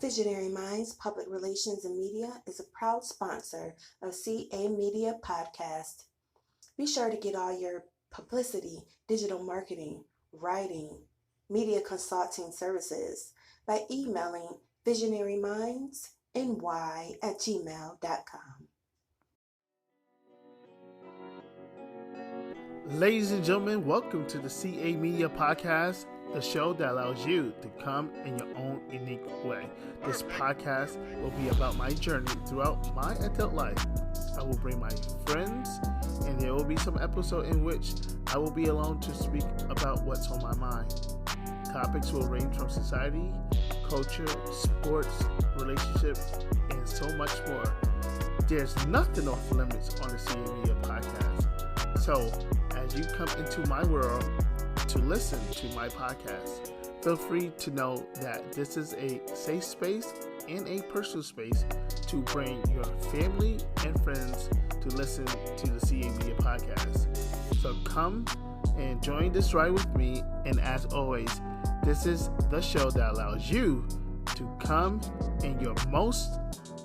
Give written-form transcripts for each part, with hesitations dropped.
Visionary Minds Public Relations and Media is a proud sponsor of CA Media Podcast. Be sure to get all your publicity, digital marketing, writing, media consulting services by emailing visionarymindsny@gmail.com. Ladies and gentlemen, welcome to the CA Media Podcast, the show that allows you to come in your own unique way. This podcast will be about my journey throughout my adult life. I will bring my friends, and there will be some episode in which I will be alone to speak about what's on my mind. Topics will range from society, culture, sports, relationships, and so much more. There's nothing off limits on the CA Media Podcast. So, as you come into my world to listen to my podcast, feel free to know that this is a safe space and a personal space to bring your family and friends to listen to the CA Media Podcast. So come and join this ride with me, and as always, this is the show that allows you to come in your most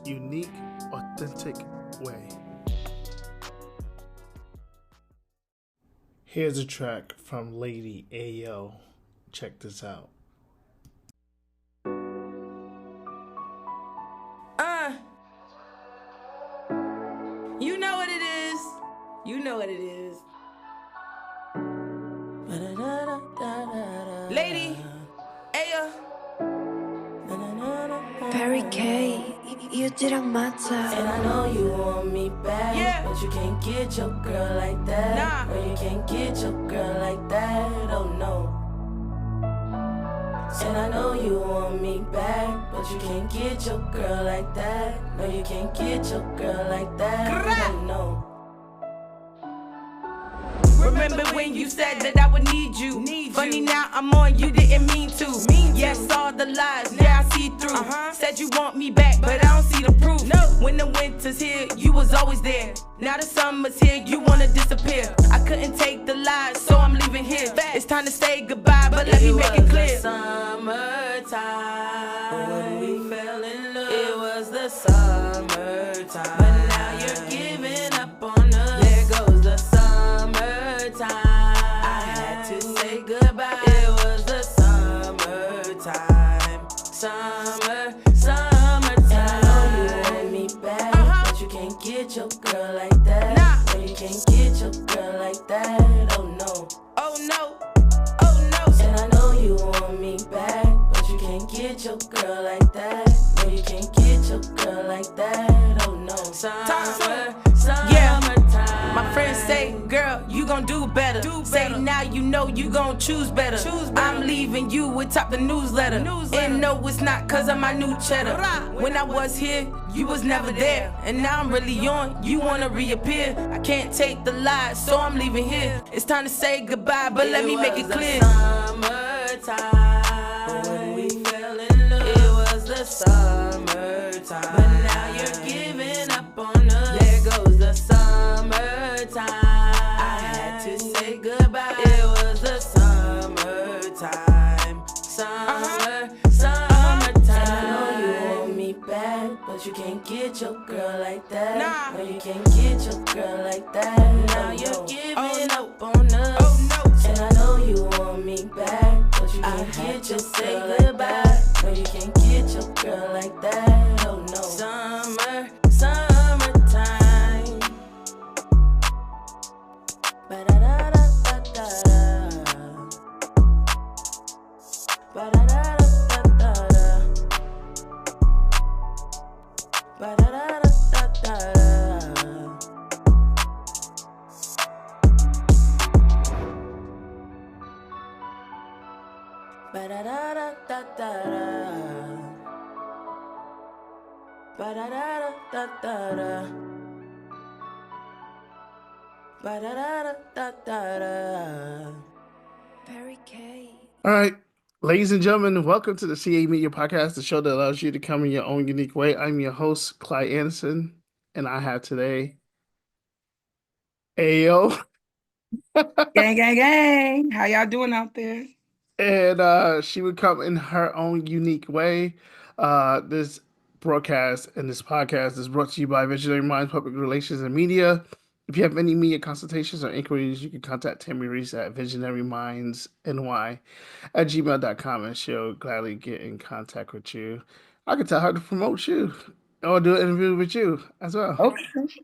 unique, authentic way. Here's a track from Ladi Ayo. Check this out. You know what it is. You know what it is. Ladi Ayo. Barry K, 유지랑 맞아. And I know you want me back, Yeah. but you can't get your girl like that. Nah. No, you can't get your girl like that. Oh no. And I know you want me back, but you can't get your girl like that. No, you can't get your girl like that. Oh no. Remember when you said that I would need you? Funny now I'm on, you didn't mean to. Yes, all the lies, yeah, I see through. Said you want me back, but I don't see the proof. No. When the winter's here, you was always there. Now the summer's here, you wanna disappear. I couldn't take the lies, so I'm leaving here. It's time to say goodbye, but let me make it clear. Summertime, when we fell in love. It was the summertime, but now you're giving up on us. There goes the summertime. I had to say goodbye. It was the summertime, summertime. And I know you want me back, but you can't get your girl like that. Nah. No, you can't get your girl like that. Oh no. Oh no, oh no. And I know you want me back, but you can't get your girl like that. No, you can't get your girl like that. Oh no. Summertime. My friends say, girl, you gon' do better. Say now you know you gon' choose better. I'm leaving you with top the newsletter. And no, it's not cause of my new cheddar. When I was here, you was never there. And now I'm really on, you wanna reappear. I can't take the lies, so I'm leaving here. It's time to say goodbye, but let me make it clear. Summertime, when we fell in love. It was the summertime, but now you're giving up on us. There goes the summertime. I had to say goodbye. It was the summertime, summertime. And I know you want me back, but you can't get your girl like that. Nah. No, you can't get your girl like that. Now you're giving up on us. Oh no. And I know you want me back, but you can't get your girl like that. No, you can't get your girl like that. Oh no. Summertime. Ba-da-da-da-da-da. Ba-da-da-da-da-da. Ba-da-da-da-da-da. Ba-da-da-da-da-da. Ba-da-da-da-da-da. Ba-da-da-da-da-da. Barry K. All right, ladies and gentlemen, welcome to the CA Media Podcast, the show that allows you to come in your own unique way. I'm your host, Clyde Anderson, and I have today Ayo. Gang, gang, gang. How y'all doing out there? and she would come in her own unique way. This broadcast and this podcast is brought to you by Visionary Minds Public Relations and Media. If you have any media consultations or inquiries, you can contact Tammy Reese at visionarymindsny@gmail.com, and she'll gladly get in contact with you. I can tell her to promote you or do an interview with you as well. Okay.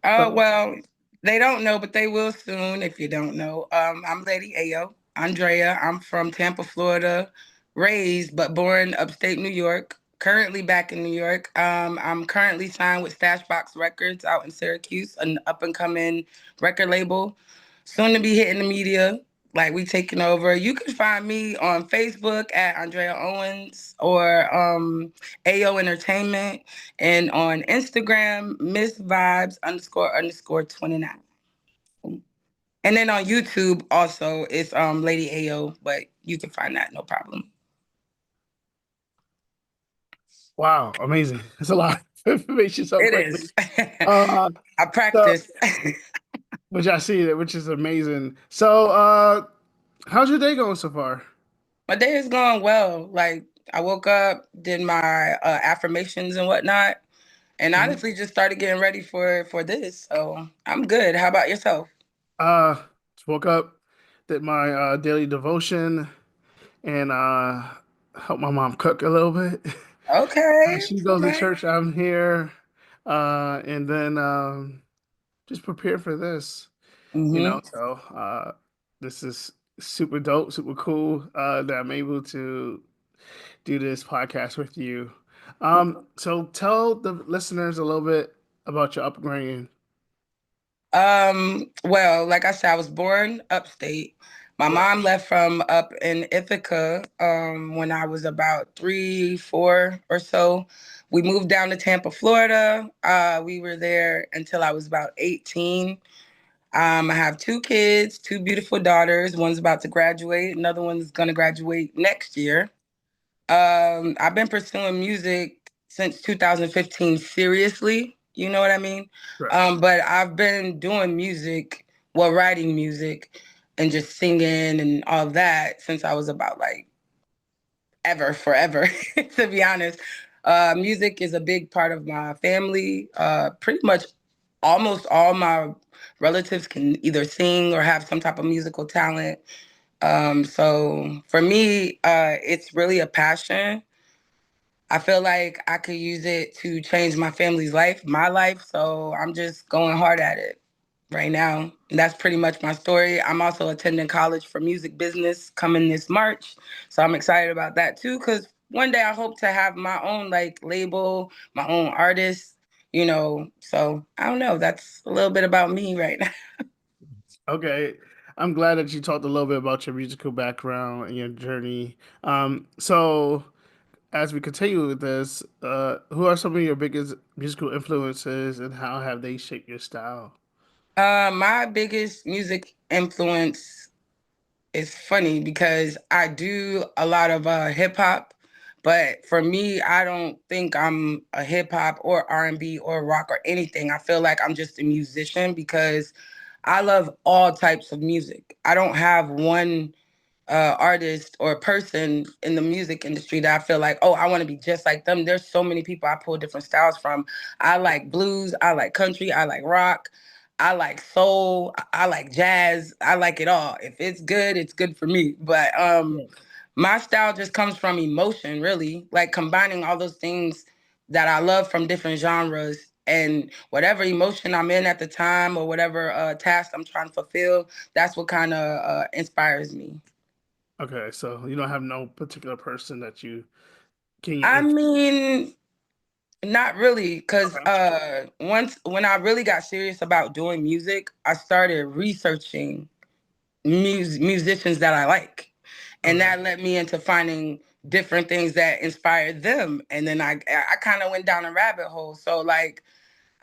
Well, they don't know, but they will soon if you don't know. I'm Ladi Ayo. Andrea. I'm from Tampa, Florida, raised but born upstate New York. Currently back in New York. I'm currently signed with StashBox Records out in Syracuse, an up and coming record label. Soon to be hitting the media. Like we taking over. You can find me on Facebook at Andrea Owens or Ayo Entertainment, and on Instagram, Miss Vibes __ 29. And then on YouTube also it's Ladi Ayo, but you can find that no problem. Wow, amazing. It's a lot of information so It quickly. is. Uh, I practice. which I see that, which is amazing. So, how's your day going so far? My day is going well. Like I woke up, did my affirmations and whatnot, and honestly just started getting ready for this. So I'm good. How about yourself? Just woke up, did my daily devotion, and helped my mom cook a little bit. Okay. She goes to okay. church. I'm here, and then just prepare for this. You know, so this is super dope, super cool that I'm able to do this podcast with you. So tell the listeners a little bit about your upbringing. Well, like I said, I was born upstate. My mom left from up in Ithaca when I was about 3, 4 or so. We moved down to Tampa, Florida. We were there until I was about 18. I have 2 kids, 2 beautiful daughters. One's about to graduate. Another one's going to graduate next year. I've been pursuing music since 2015 seriously. You know what I mean? Right. But I've been doing music, well, writing music and just singing and all that since I was about like forever, to be honest. Music is a big part of my family. Pretty much almost all my relatives can either sing or have some type of musical talent. So for me, it's really a passion. I feel like I could use it to change my family's life, my life. So I'm just going hard at it right now. And that's pretty much my story. I'm also attending college for music business coming this March. So I'm excited about that too, because one day I hope to have my own like label, my own artist, you know. So I don't know. That's a little bit about me right now. Okay. I'm glad that you talked a little bit about your musical background and your journey. So as we continue with this, who are some of your biggest musical influences and how have they shaped your style? My biggest music influence is funny because I do a lot of hip hop, but for me, I don't think I'm a hip hop or R&B or rock or anything. I feel like I'm just a musician because I love all types of music. I don't have one artist or person in the music industry that I feel like, oh, I want to be just like them. There's so many people I pull different styles from. I like blues, I like country, I like rock, I like soul, I like jazz, I like it all. If it's good for me. But my style just comes from emotion, really, like combining all those things that I love from different genres and whatever emotion I'm in at the time or whatever task I'm trying to fulfill. That's what kind of inspires me. Okay, so you don't have no particular person that you can. I mean, not really, because Okay. once when I really got serious about doing music, I started researching musicians that I like. And Okay. that led me into finding different things that inspired them. And then I kind of went down a rabbit hole. So like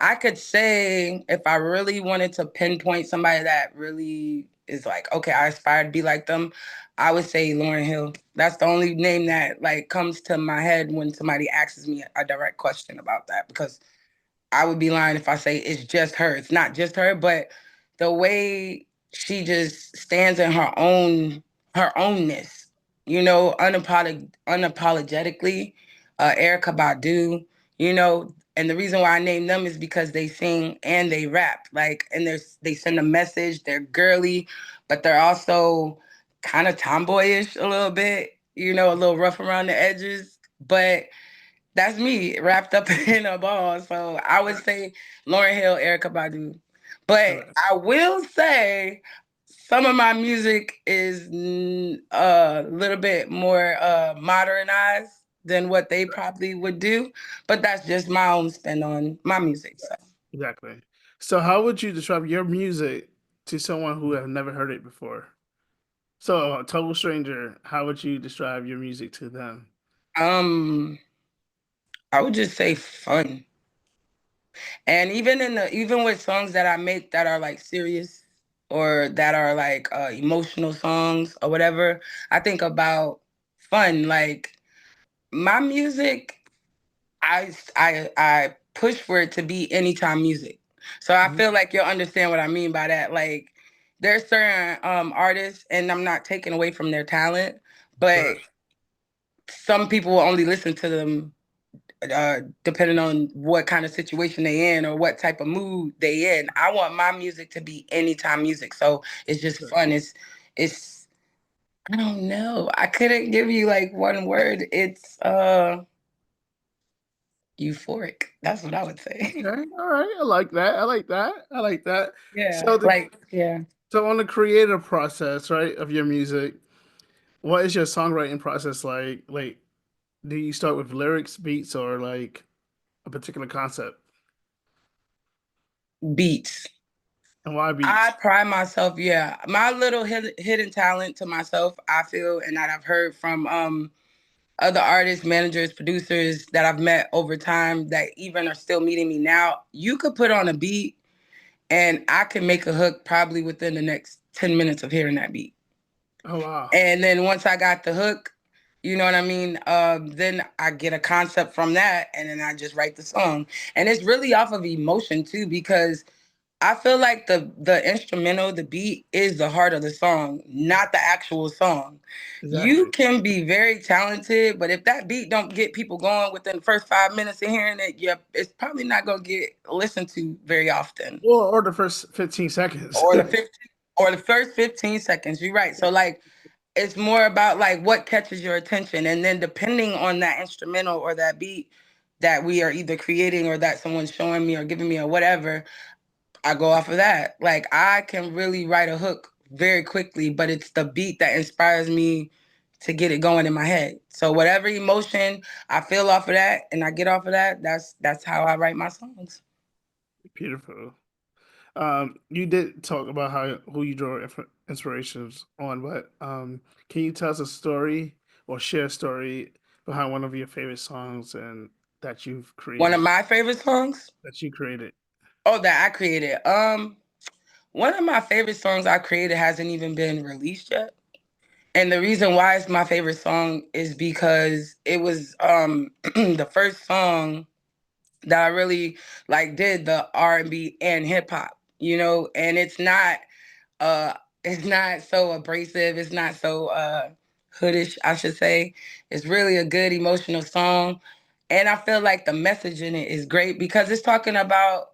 I could say if I really wanted to pinpoint somebody that really is like, okay, I aspire to be like them, I would say Lauryn Hill. That's the only name that like comes to my head when somebody asks me a direct question about that, because I would be lying if I say it's just her. It's not just her, but the way she just stands in her ownness, unapologetically, Erica Badu, and the reason why I named them is because they sing and they rap, like, and they send a message. They're girly, but they're also kind of tomboyish a little bit, a little rough around the edges, but that's me wrapped up in a ball. So I would say Lauryn Hill, Erica Badu. But I will say some of my music is a little bit more modernized than what they probably would do. But that's just my own spin on my music. So. Exactly. So how would you describe your music to someone who have never heard it before? So a total stranger, how would you describe your music to them? I would just say fun. And even with songs that I make that are like serious or that are like emotional songs or whatever, I think about fun. Like my music, I push for it to be anytime music. So I feel like you'll understand what I mean by that. Like there's certain artists, and I'm not taking away from their talent, but some people will only listen to them depending on what kind of situation they in or what type of mood they in. I want my music to be anytime music. So it's just fun. It's I don't know. I couldn't give you like one word. It's euphoric. That's what I would say. Okay. All right. I like that. Yeah. So So on the creative process, right, of your music, what is your songwriting process like? Like, do you start with lyrics, beats, or like a particular concept? Beats. And why beats? I pride myself, my little hidden talent to myself, I feel, and that I've heard from other artists, managers, producers that I've met over time that even are still meeting me now. You could put on a beat and I can make a hook probably within the next 10 minutes of hearing that beat. Oh, wow. And then once I got the hook, you know what I mean? Then I get a concept from that and then I just write the song. And it's really off of emotion too, because I feel like the instrumental, the beat is the heart of the song, not the actual song. Exactly. You can be very talented, but if that beat don't get people going within the first 5 minutes of hearing it, it's probably not gonna get listened to very often. Or the first 15 seconds. Or the first 15 seconds. You're right. So like it's more about like what catches your attention. And then depending on that instrumental or that beat that we are either creating or that someone's showing me or giving me or whatever, I go off of that. Like I can really write a hook very quickly, but it's the beat that inspires me to get it going in my head. So whatever emotion I feel off of that and I get off of that, that's how I write my songs. Beautiful. You did talk about who you draw inspirations on, but can you tell us a story or share a story behind one of your favorite songs and that you've created? One of my favorite songs that you created. Oh, that I created. One of my favorite songs I created hasn't even been released yet. And the reason why it's my favorite song is because it was the first song that I really like did the R&B and hip hop, and it's not so abrasive, it's not so hoodish, I should say. It's really a good emotional song. And I feel like the message in it is great because it's talking about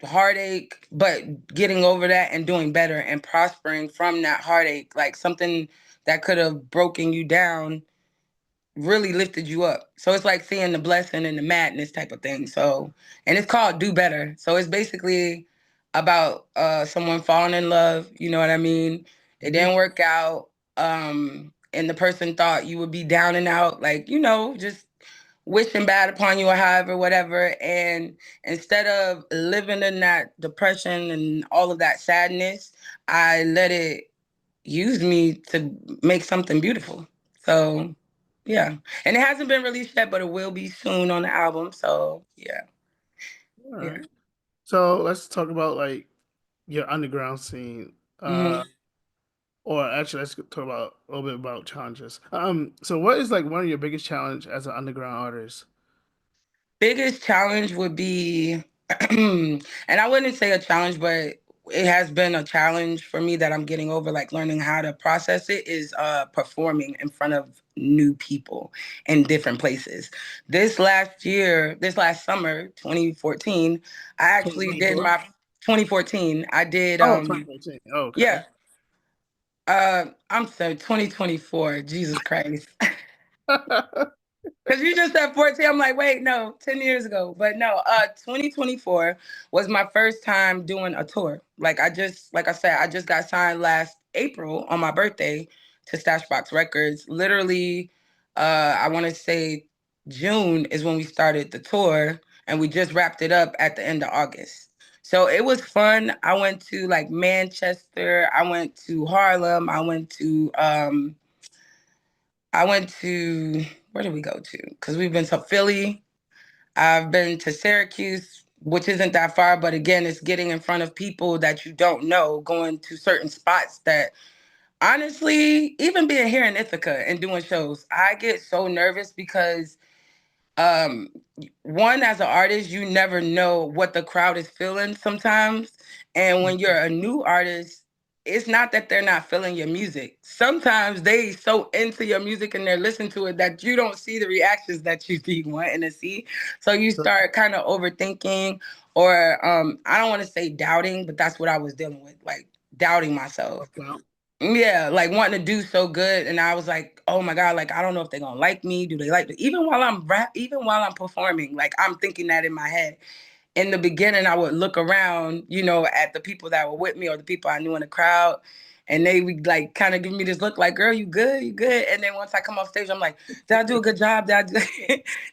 heartache, but getting over that and doing better and prospering from that heartache. Like something that could have broken you down really lifted you up. So it's like seeing the blessing and the madness type of thing. So, and it's called Do Better. So it's basically about someone falling in love, you know what I mean? It didn't work out. And the person thought you would be down and out, like, just wishing bad upon you or however, whatever. And instead of living in that depression and all of that sadness, I let it use me to make something beautiful. So, yeah. And it hasn't been released yet, but it will be soon on the album. So, yeah. All right. Yeah. So let's talk about like your underground scene. Or actually, let's talk about a little bit about challenges. So what is like one of your biggest challenge as an underground artist? Biggest challenge would be, and I wouldn't say a challenge, but it has been a challenge for me that I'm getting over, like learning how to process it, is performing in front of new people in different places. This last summer, 2014, I actually did 2024? my 2014. I did 2014. Okay. yeah. I'm sorry, 2024. Jesus Christ. Because you just said 14. I'm like, wait, no, 10 years ago. But no, 2024 was my first time doing a tour. Like I said, I just got signed last April on my birthday to StashBox Records. Literally, I want to say June is when we started the tour, and we just wrapped it up at the end of August. So it was fun. I went to like Manchester. I went to Harlem. I went to, where did we go to? Because we've been to Philly. I've been to Syracuse, which isn't that far, but again, it's getting in front of people that you don't know, going to certain spots that, honestly, even being here in Ithaca and doing shows, I get so nervous because um one, as an artist, you never know what the crowd is feeling sometimes. And when you're a new artist, it's not that they're not feeling your music. Sometimes they so into your music and they're listening to it that you don't see the reactions that you be wanting to see. So you start kind of overthinking, or I don't want to say doubting, but that's what I was dealing with, like doubting myself. Okay. Yeah, like wanting to do so good, and I was like, "Oh my God, like I don't know if they're gonna like me. Do they like me?" Even while I'm performing, like I'm thinking that in my head. In the beginning, I would look around, at the people that were with me or the people I knew in the crowd, and they would like kind of give me this look, like, "Girl, you good? You good?" And then once I come off stage, I'm like, "Did I do a good job? Did I do,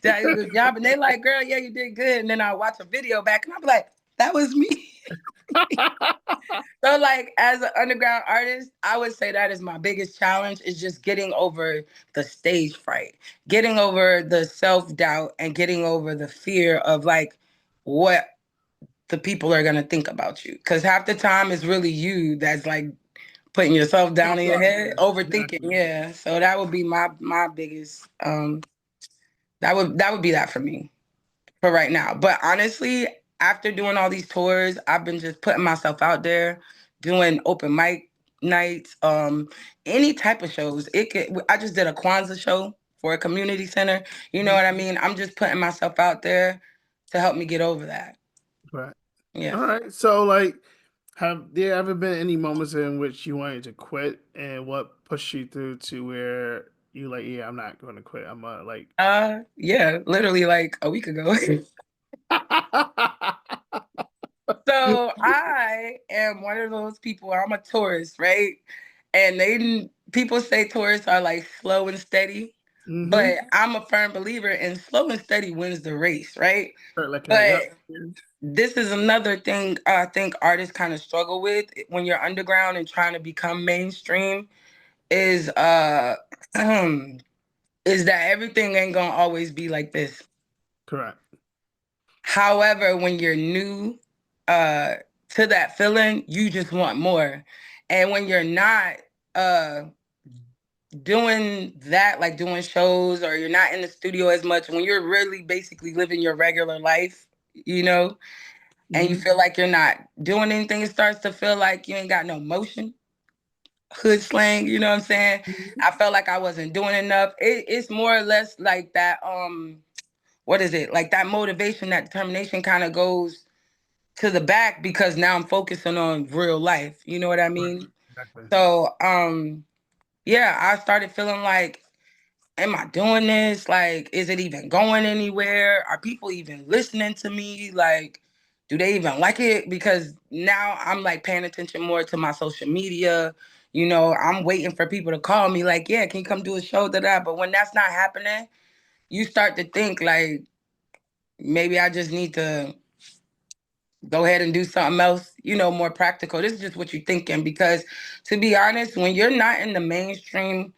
did I do a good job?" And they like, "Girl, yeah, you did good." And then I watch a video back, and I'm like, "That was me." So like as an underground artist, I would say that is my biggest challenge, is just getting over the stage fright, getting over the self-doubt, and getting over the fear of like what the people are going to think about you. Because half the time it's really you that's like putting yourself down in your head, overthinking. Yeah. So that would be my biggest that would be that for me for right now. But honestly, after doing all these tours, I've been just putting myself out there, doing open mic nights, any type of shows. I just did a Kwanzaa show for a community center. You know what I mean? I'm just putting myself out there to help me get over that. Right. Yeah. All right. So, like, have there ever been any moments in which you wanted to quit, and what pushed you through to where you like, yeah, I'm not going to quit. I'm like, yeah, literally like a week ago. So I am one of those people. I'm a tourist, right? And people say tourists are like slow and steady, but I'm a firm believer in slow and steady wins the race, right? But this is another thing I think artists kind of struggle with when you're underground and trying to become mainstream is that everything ain't gonna always be like this. Correct. However, when you're new to that feeling, you just want more. And when you're not doing that, like doing shows, or you're not in the studio as much, when you're really basically living your regular life, and you feel like you're not doing anything, it starts to feel like you ain't got no motion. Hood slang, you know what I'm saying? I felt like I wasn't doing enough. It's more or less like that, what is it? Like that motivation, that determination kind of goes to the back because now I'm focusing on real life. You know what I mean? Exactly. So, yeah, I started feeling like, am I doing this? Like, is it even going anywhere? Are people even listening to me? Like, do they even like it? Because now I'm like paying attention more to my social media. I'm waiting for people to call me like, yeah, can you come do a show? But when that's not happening, you start to think like, maybe I just need to go ahead and do something else, more practical. This is just what you're thinking. Because to be honest, when you're not in the mainstream,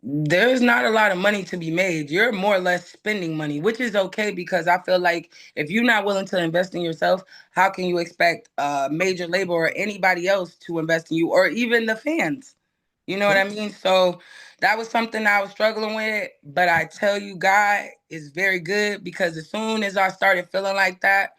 there's not a lot of money to be made. You're more or less spending money, which is okay, because I feel like if you're not willing to invest in yourself, how can you expect a major label or anybody else to invest in you, or even the fans? You know what I mean? So that was something I was struggling with. But I tell you, God is very good, because as soon as I started feeling like that,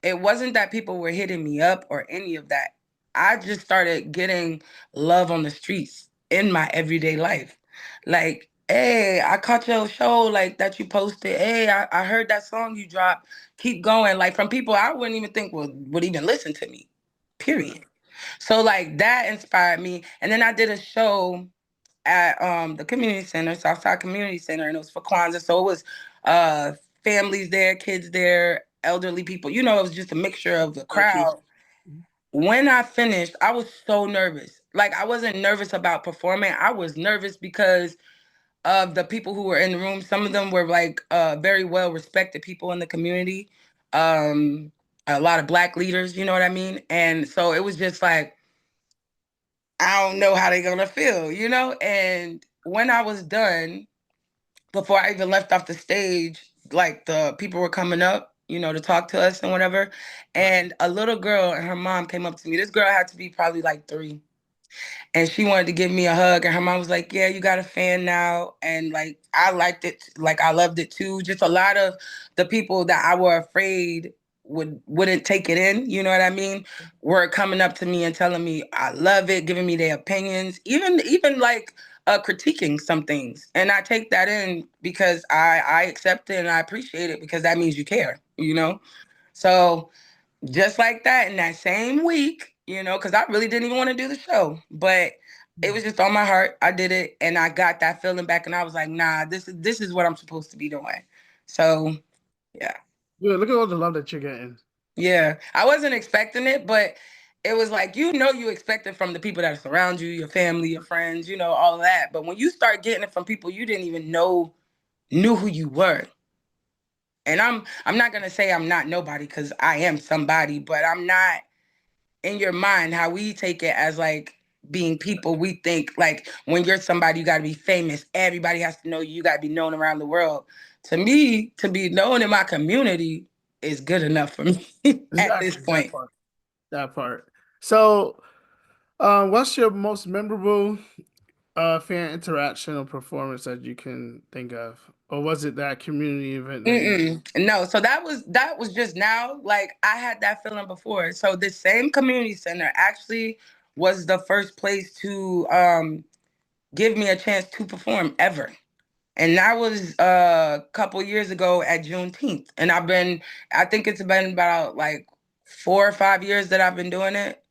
it wasn't that people were hitting me up or any of that. I just started getting love on the streets in my everyday life. Like, hey, I caught your show like that you posted. Hey, I heard that song you dropped. Keep going. Like from people I wouldn't even think would even listen to me. Period. So like that inspired me. And then I did a show at the community center, Southside Community Center, and it was for Kwanzaa. So it was uh families there, kids there, elderly people. You know, it was just a mixture of the crowd. When I finished, I was so nervous. Like I wasn't nervous about performing. I was nervous because of the people who were in the room. Some of them were like very well respected people in the community. Um, a lot of Black leaders, you know what I mean? And so it was just like, I don't know how they're gonna feel, you know? And when I was done, before I even left off the stage, like the people were coming up, you know, to talk to us and whatever. And a little girl and her mom came up to me. This girl had to be probably like 3. And she wanted to give me a hug. And her mom was like, yeah, you got a fan now. And like, I liked it. Like, I loved it too. Just a lot of the people that I were afraid wouldn't take it in, you know what I mean, were coming up to me and telling me I love it, giving me their opinions, even like critiquing some things. And I take that in because I accept it and I appreciate it because that means you care, you know? So just like that, in that same week, you know, because I really didn't even want to do the show, but it was just on my heart. I did it and I got that feeling back and I was like, nah, this is what I'm supposed to be doing. So yeah. Yeah, look at all the love that you're getting. Yeah, I wasn't expecting it, but it was like, you know, you expect it from the people that surround you, your family, your friends, you know, all of that. But when you start getting it from people you didn't even knew who you were. And I'm not gonna say I'm not nobody because I am somebody, but I'm not in your mind how we take it as like being people. We think like when you're somebody, you gotta be famous. Everybody has to know you. You gotta be known around the world. To me, to be known in my community is good enough for me at this point. That part. So, what's your most memorable fan interaction or performance that you can think of, or was it that community event? No, so that was just now. Like I had that feeling before. So this same community center actually was the first place to give me a chance to perform ever. And that was a couple years ago at Juneteenth. And I think it's been about like 4 or 5 years that I've been doing it.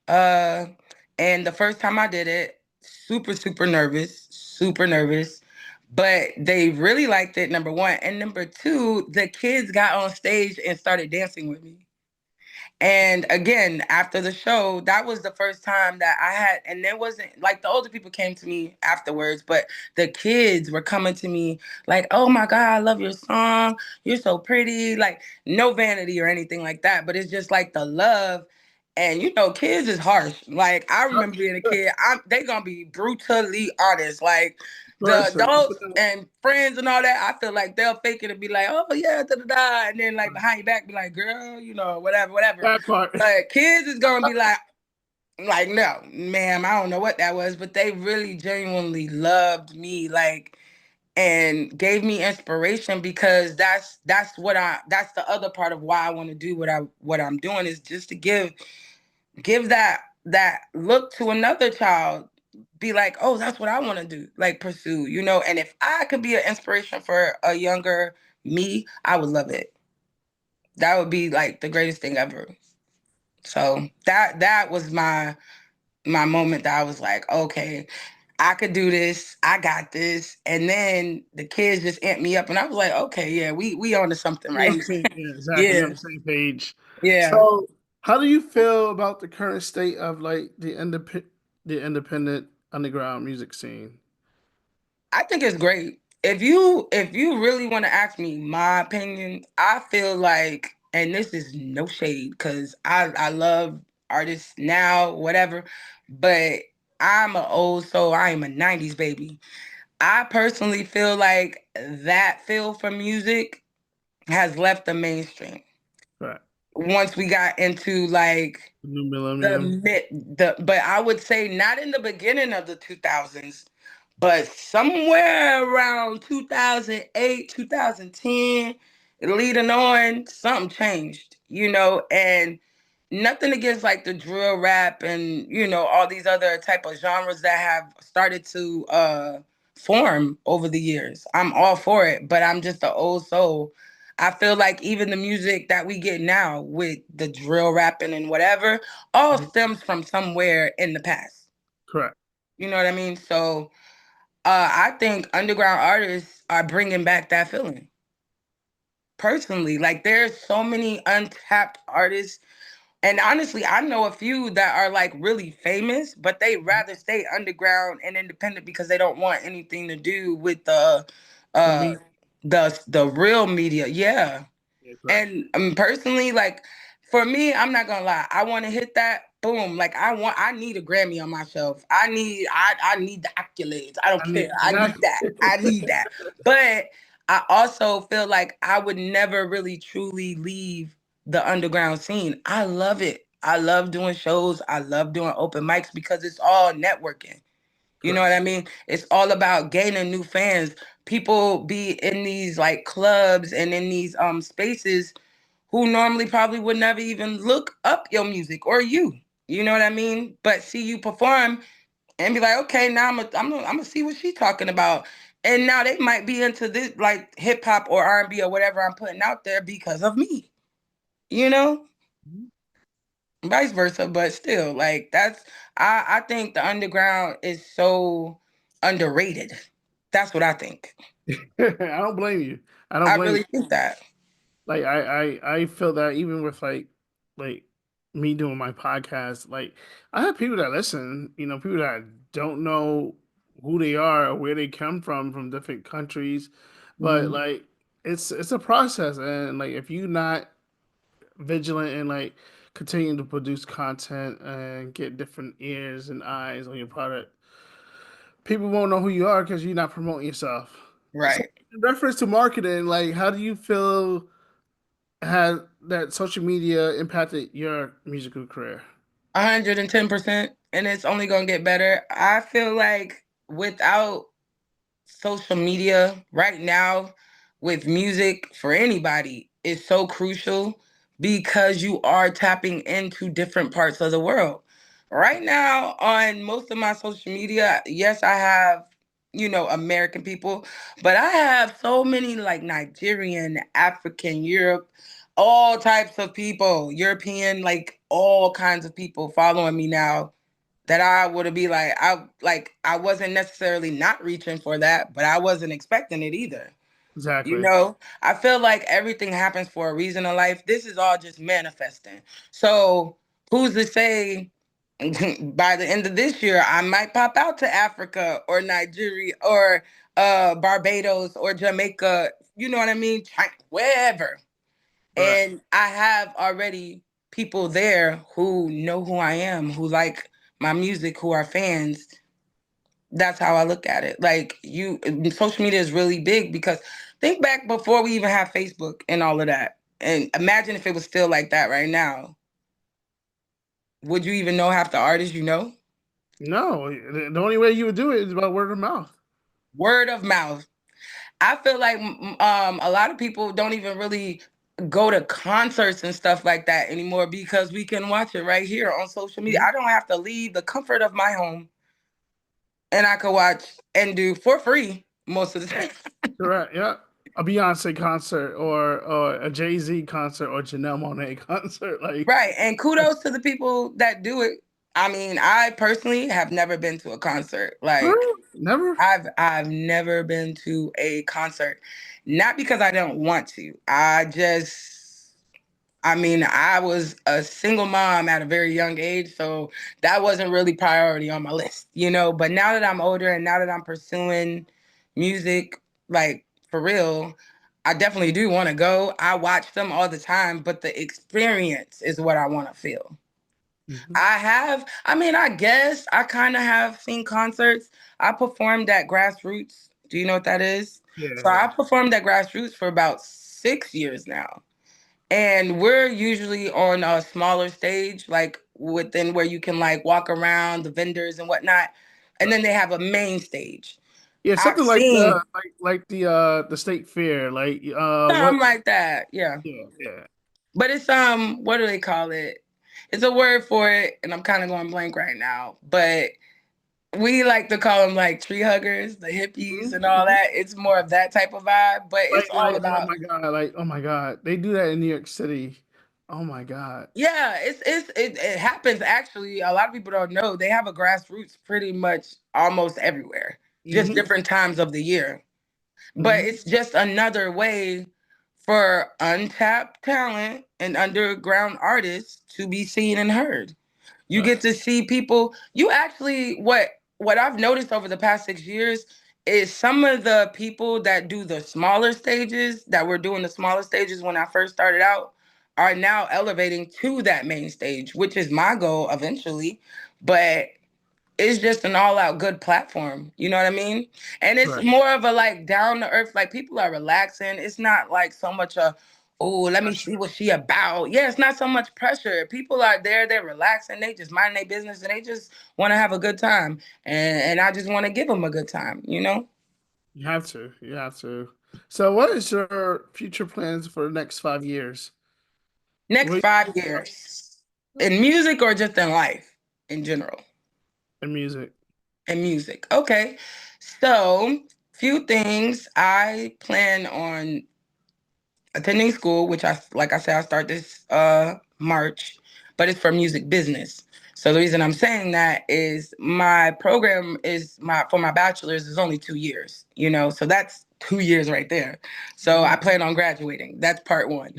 And the first time I did it, super nervous. But they really liked it, number one. And number two, the kids got on stage and started dancing with me. And again, after the show, that was the first time that I had, and there wasn't like the older people came to me afterwards, but the kids were coming to me like, oh my God, I love your song. You're so pretty. Like no vanity or anything like that, but it's just like the love. And you know, kids is harsh. Like I remember being a kid, they gonna be brutally honest. Like the adults and friends and all that, I feel like they'll fake it and be like, oh yeah, da-da-da. And then like behind your back be like, girl, you know, whatever. That part. But kids is gonna be like, no, ma'am, I don't know what that was, but they really genuinely loved me, like, and gave me inspiration because that's the other part of why I want to do what I'm doing is just to give that look to another child, be like, oh, that's what I want to do, like pursue, you know. And if I could be an inspiration for a younger me, I would love it. That would be like the greatest thing ever. So that was my moment that I was like, okay, I could do this. I got this. And then the kids just amped me up and I was like, okay, yeah, we on to something, right? Yeah, exactly. Yeah. On the same page. Yeah. So how do you feel about the current state of like the independent underground music scene? I think it's great. If you really want to ask me my opinion, I feel like, and this is no shade, because I love artists now, whatever, but I'm an old soul. I am a 90s baby. I personally feel like that feel for music has left the mainstream. Right. Once we got into like New millennium. But I would say not in the beginning of the 2000s, but somewhere around 2008, 2010, leading on, something changed, you know, and nothing against like the drill rap and all these other type of genres that have started to form over the years. I'm all for it, but I'm just an old soul. I feel like even the music that we get now with the drill rapping and whatever all stems from somewhere in the past. Correct. You know what I mean? So I think underground artists are bringing back that feeling. Personally, like there's so many untapped artists. And honestly, I know a few that are like really famous, but they rather stay underground and independent because they don't want anything to do with the real media. Yeah. And personally, like for me, I'm not gonna lie, I want to hit that boom. Like I need a Grammy on my shelf. I need the accolades. I don't care. I need that. I need that. But I also feel like I would never really truly leave the underground scene. I love it. I love doing shows. I love doing open mics because it's all networking. You know what I mean? It's all about gaining new fans. People be in these like clubs and in these spaces who normally probably would never even look up your music or you. You know what I mean? But see you perform and be like, okay, now I'm gonna see what she's talking about. And now they might be into this like hip hop or R&B or whatever I'm putting out there because of me. You know? Vice versa, but still, like I think the underground is so underrated. That's what I think. I don't blame you. I really think that. Like I feel that even with like me doing my podcast, like I have people that listen, people that don't know who they are or where they come from different countries, but like it's a process, and like if you're not vigilant and like continue to produce content and get different ears and eyes on your product, people won't know who you are because you're not promoting yourself. Right. So in reference to marketing, like how do you feel has that social media impacted your musical career? 110%, and it's only gonna get better. I feel like without social media right now with music for anybody is so crucial because you are tapping into different parts of the world. Right now on most of my social media, yes, I have, American people, but I have so many like Nigerian, African, Europe, all types of people, European, like all kinds of people following me now that I would be like, I wasn't necessarily not reaching for that, but I wasn't expecting it either. Exactly. I feel like everything happens for a reason in life. This is all just manifesting. So who's to say by the end of this year, I might pop out to Africa or Nigeria or Barbados or Jamaica, you know what I mean? Wherever. Right. And I have already people there who know who I am, who like my music, who are fans. That's how I look at it. Like social media is really big because think back before we even have Facebook and all of that. And imagine if it was still like that right now. Would you even know half the artists you know? No. The only way you would do it is by word of mouth. Word of mouth. I feel like a lot of people don't even really go to concerts and stuff like that anymore because we can watch it right here on social media. I don't have to leave the comfort of my home and I could watch and do for free most of the time. Correct. Yeah. A Beyonce concert or a Jay-Z concert or Janelle Monáe concert. Right. And kudos to the people that do it. I mean, I personally have never been to a concert. Like never? I've never been to a concert. Not because I don't want to. I was a single mom at a very young age, so that wasn't really priority on my list, But now that I'm older and now that I'm pursuing music, like for real, I definitely do want to go. I watch them all the time, but the experience is what I want to feel. Mm-hmm. I guess I kind of have seen concerts. I performed at Grassroots. Do you know what that is? Yeah. So I performed at Grassroots for about 6 years now. And we're usually on a smaller stage, like within where you can like walk around the vendors and whatnot. And then they have a main stage. Yeah, something like the state fair, something like that. Yeah. Yeah. But it's what do they call it? It's a word for it, and I'm kind of going blank right now. But we like to call them like tree huggers, the hippies and all that. It's more of that type of vibe, but it's all Oh about. my god, oh my god, they do that in New York City. Oh my god. Yeah, it happens actually. A lot of people don't know they have a grassroots pretty much almost everywhere, just different times of the year. But it's just another way for untapped talent and underground artists to be seen and heard. You get to see people. You actually what I've noticed over the past 6 years is some of the people that do the smaller stages that were doing the smaller stages when I first started out are now elevating to that main stage, which is my goal eventually. But it's just an all-out good platform. You know what I mean? And it's more of a like down to earth, like people are relaxing. It's not like so much oh, let me see what she about. Yeah, it's not so much pressure. People are there, they're relaxing, they just mind their business and they just want to have a good time. And I just want to give them a good time, you know? You have to. You have to. So what is your future plans for the next 5 years? Next 5 years. In music or just in life in general? In music. In music. Okay. So, few things. I plan on attending school, which like I said, I start this March, but it's for music business. So the reason I'm saying that is my program for my bachelor's is only 2 years, you know, so that's 2 years right there. So I plan on graduating. That's part one.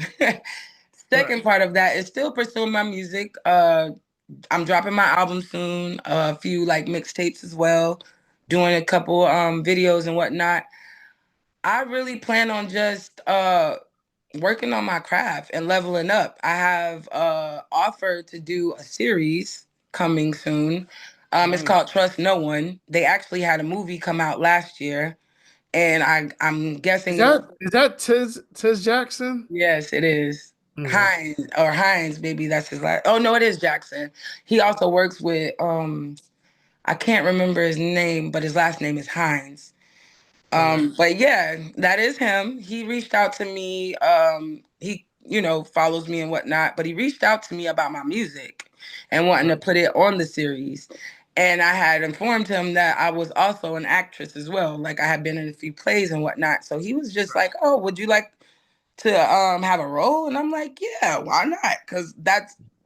Second part of that is still pursuing my music. I'm dropping my album soon, a few like mixtapes as well, doing a couple videos and whatnot. I really plan on just working on my craft and leveling up. I have offered to do a series coming soon. It's called Trust No One. They actually had a movie come out last year, and I'm guessing is that Tiz Jackson? Yes, it is. Hines, maybe that's his last. Oh no, it is Jackson. He also works with I can't remember his name, but his last name is Hines. But yeah, that is him. He reached out to me. He, follows me and whatnot, but he reached out to me about my music and wanting to put it on the series. And I had informed him that I was also an actress as well. Like I had been in a few plays and whatnot. So he was just like, "Oh, would you like to have a role?" And I'm like, "Yeah, why not?" Because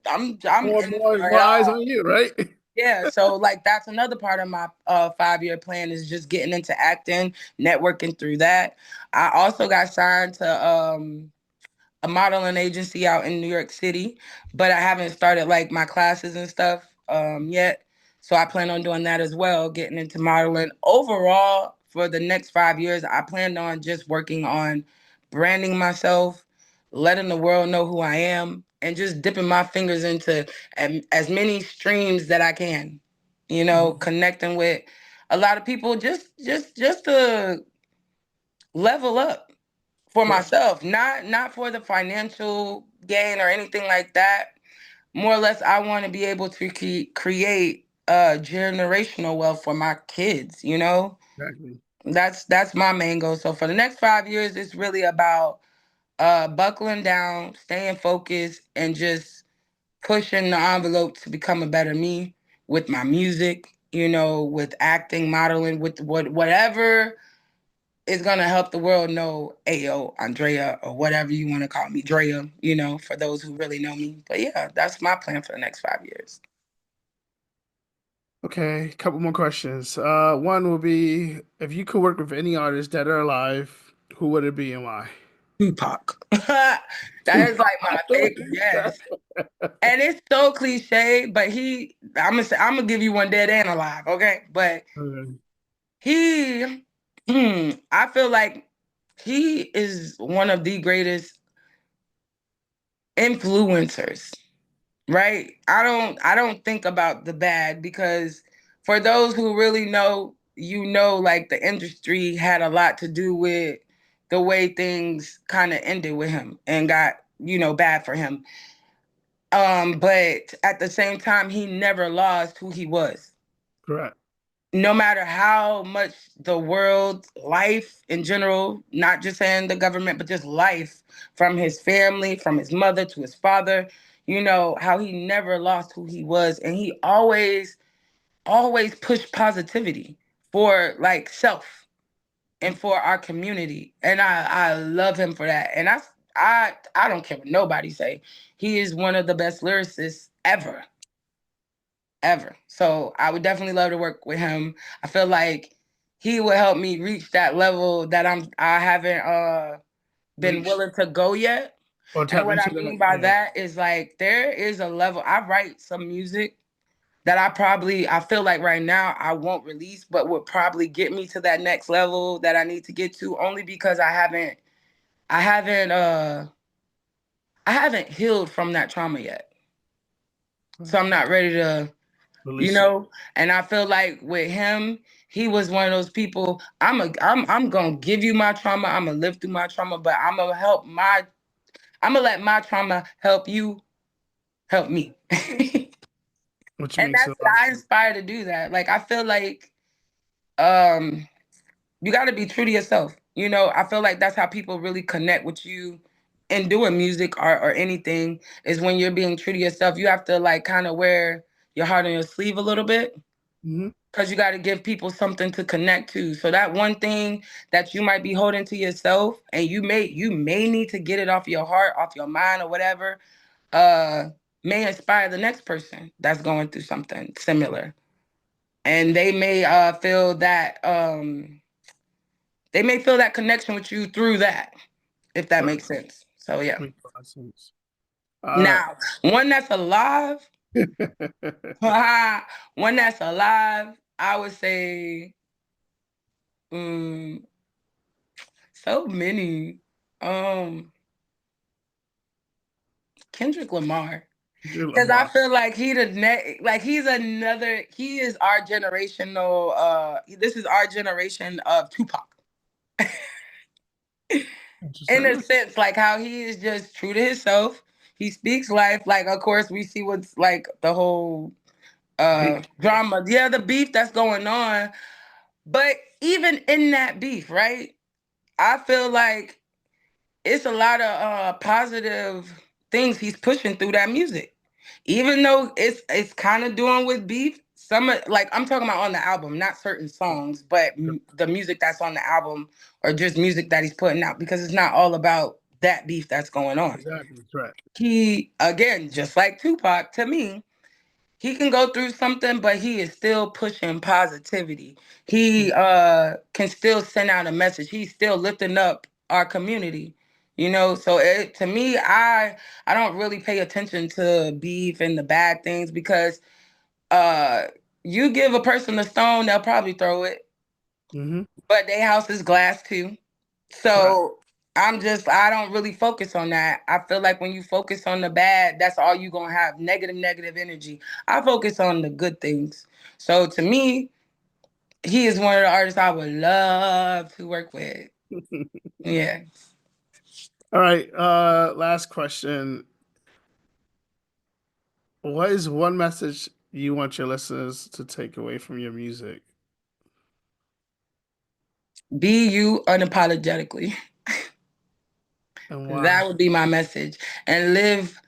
I'm more eyes on you, right? Yeah, so like that's another part of my 5-year plan is just getting into acting, networking through that. I also got signed to a modeling agency out in New York City, but I haven't started like my classes and stuff yet. So I plan on doing that as well, getting into modeling. Overall, for the next 5 years, I plan on just working on branding myself, letting the world know who I am, and just dipping my fingers into as many streams that I can, connecting with a lot of people just to level up for myself, not for the financial gain or anything like that. More or less, I want to be able to create generational wealth for my kids, Exactly. That's my main goal. So for the next 5 years, it's really about buckling down, staying focused, and just pushing the envelope to become a better me with my music, with acting, modeling, with whatever is going to help the world know Ayo, Andrea, or whatever you want to call me, Drea, for those who really know me. But yeah, that's my plan for the next 5 years. Okay, a couple more questions. One will be, if you could work with any artist dead or alive, who would it be and why? Tupac. That is like my favorite. Yes. And it's so cliche, but I'm gonna give you one dead and alive, okay? But I feel like he is one of the greatest influencers, right? I don't think about the bad, because for those who really know, like the industry had a lot to do with the way things kind of ended with him and got, bad for him. But at the same time, he never lost who he was. Correct. No matter how much the world, life in general, not just saying the government, but just life, from his family, from his mother to his father, you know, how he never lost who he was. And he always pushed positivity for like self and for our community. And I love him for that. And I don't care what nobody say. He is one of the best lyricists ever. Ever. So I would definitely love to work with him. I feel like he would help me reach that level that I haven't been willing to go yet. Or And tap what I into mean that. by that is like there is a level. I write some music that I feel like right now I won't release, but would probably get me to that next level that I need to get to, only because I haven't healed from that trauma yet. So I'm not ready to, Release you know, and I feel like with him, he was one of those people, I'm gonna give you my trauma, I'm gonna live through my trauma, but I'm gonna let my trauma help you help me. Which And makes that's what I inspire to do that. Like I feel like you got to be true to yourself. You know, I feel like that's how people really connect with you in doing music or anything, is when you're being true to yourself. You have to like kind of wear your heart on your sleeve a little bit, because you got to give people something to connect to. So that one thing that you might be holding to yourself, and you may need to get it off your heart, off your mind, or whatever, may inspire the next person that's going through something similar. And they may feel that connection with you through that, if that makes sense. So yeah. Makes a lot of sense. Now, one that's alive, I would say, so many. Kendrick Lamar. Because I feel like he is our generational, this is our generation of Tupac. In a sense, like how he is just true to himself. He speaks life. Like, of course, we see what's like the whole drama. Yeah, the beef that's going on. But even in that beef, right? I feel like it's a lot of positive things he's pushing through that music. Even though it's kind of doing with beef, like I'm talking about on the album, not certain songs, but the music that's on the album, or just music that he's putting out, because it's not all about that beef that's going on. Exactly, that's right. He, again, just like Tupac, to me, he can go through something, but he is still pushing positivity. He can still send out a message. He's still lifting up our community. You know, so to me, I don't really pay attention to beef and the bad things, because you give a person a stone, they'll probably throw it. But their house is glass too. So I don't really focus on that. I feel like when you focus on the bad, that's all you're going to have, negative energy. I focus on the good things. So to me, he is one of the artists I would love to work with. Yeah. All right. Last question. What is one message you want your listeners to take away from your music? Be you unapologetically. And why? That would be my message. And live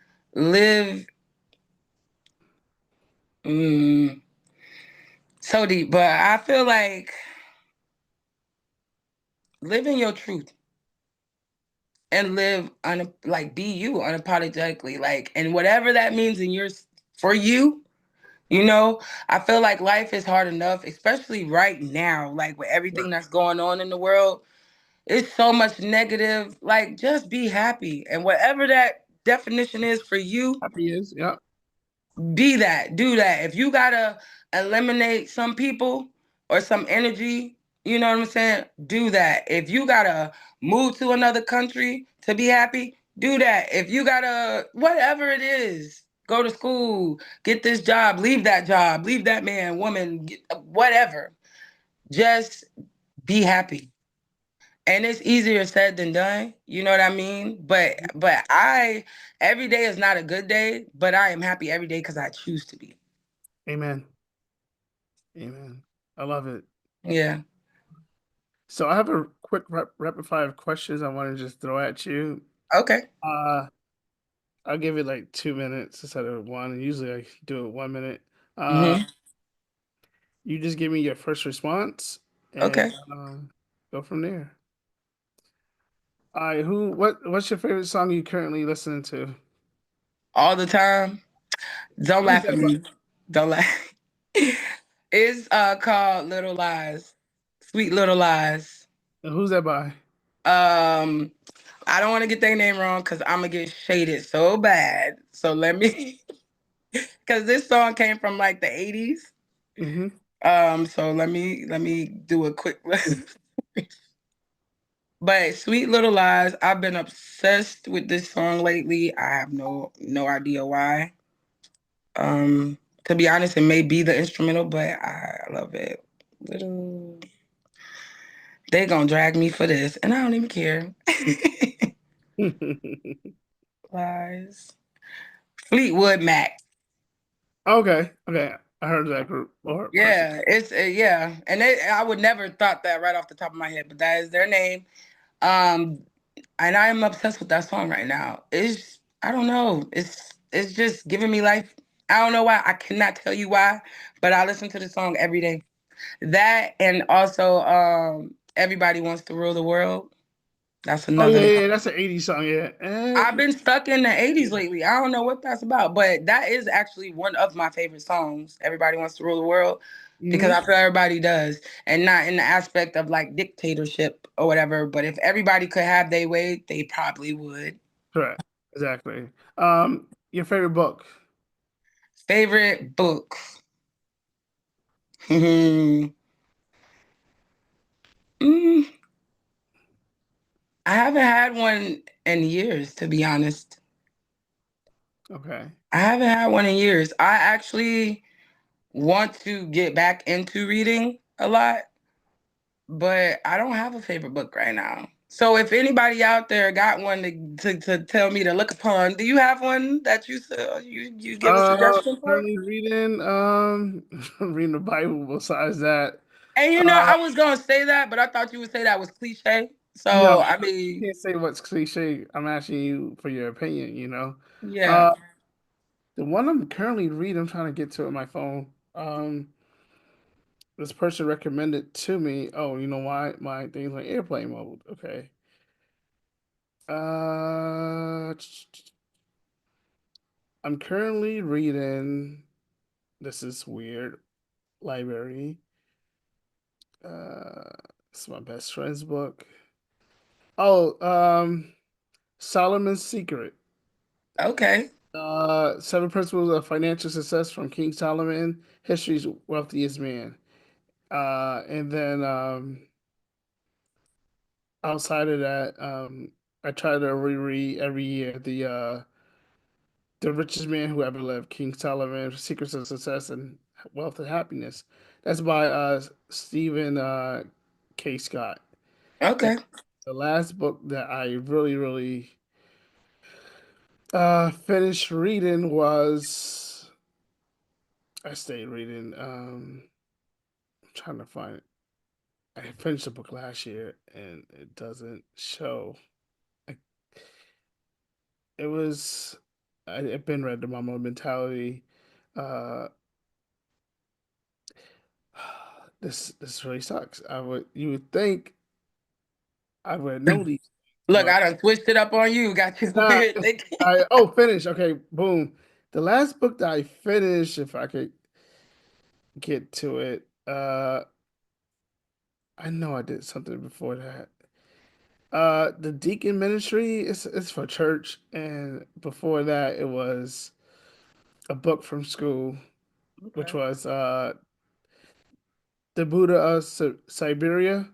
so deep. But I feel like live in your truth. And live be you unapologetically, like, and whatever that means for you, you know. I feel like life is hard enough, especially right now, like with everything that's going on in the world. It's so much negative. Like, just be happy, and whatever that definition is for you, happy is, yeah. Be that, do that. If you gotta eliminate some people or some energy, you know what I'm saying? Do that. If you gotta move to another country to be happy, do that. If you gotta, whatever it is, go to school, get this job, leave that man, woman, whatever. Just be happy. And it's easier said than done, you know what I mean? But every day is not a good day, but I am happy every day because I choose to be. Amen. Amen. I love it. Yeah. So I have a quick rapid fire of questions I want to just throw at you. Okay. I'll give it like 2 minutes instead of one. And usually I do it 1 minute. Hmm. You just give me your first response and Okay. go from there. All right, what's your favorite song you currently listening to? All the time. Don't Who's laugh that at me. Don't laugh. It's called Little Lies. Sweet Little Lies. by? Who's that by? Um, I don't want to get their name wrong because I'm gonna get shaded so bad. So let me, because this song came from like the '80s. Mm-hmm. So let me do a quick list. But Sweet Little Lies, I've been obsessed with this song lately. I have no idea why. To be honest, it may be the instrumental, but I love it. Little, they gonna drag me for this, and I don't even care. Lies. Fleetwood Mac. Okay. I heard that group or person. Yeah, it's yeah, and I would never thought that right off the top of my head, but that is their name. Um, and I am obsessed with that song right now. I don't know, it's just giving me life. I don't know why. I cannot tell you why, but I listen to the song every day. That and also Everybody Wants to Rule the World. That's Oh yeah, another. yeah, that's an '80s song. Yeah. I've been stuck in the '80s lately. I don't know what that's about, but that is actually one of my favorite songs. Everybody Wants to Rule the World, because I feel everybody does, and not in the aspect of like dictatorship or whatever. But if everybody could have their way, they probably would. Correct. Exactly. Your favorite book? Favorite book? Mm, I haven't had one in years, to be honest. Okay. I haven't had one in years. I actually want to get back into reading a lot, but I don't have a favorite book right now. So if anybody out there got one to tell me to look upon, do you have one that you give a suggestion for? Currently reading reading the Bible. Besides that, And uh, I was gonna say that, but I thought you would say that was cliche. no, So I I mean, can't say what's cliche. I'm asking you for your opinion. yeah. The one I'm currently reading, I'm trying to get to it on my phone. This person recommended to me. Oh, you know why my thing's on airplane mode? Okay. Uh, I'm currently reading. This is weird. Library. Uh, it's my best friend's book. Oh, Solomon's Secret. Okay. Seven Principles of Financial Success from King Solomon, History's Wealthiest Man. And then outside of that, I try to reread every year the Richest Man Who Ever Lived, King Solomon, Secrets of Success and Wealth and Happiness. That's by Stephen K. Scott. And Okay. the last book that I really finished reading was I stayed reading. I'm trying to find it. I finished the book last year and it doesn't show. I, it was I've been read the Mama Mentality. Uh, this really sucks. You would think I would know these, Look, but I done switched it up on you. Got you nah, weird thinking. finish. Okay, boom. The last book that I finished, if I could get to it, I know I did something before that. The Deacon Ministry is for church, and before that, it was a book from school, which Okay. was the Buddha of Siberia,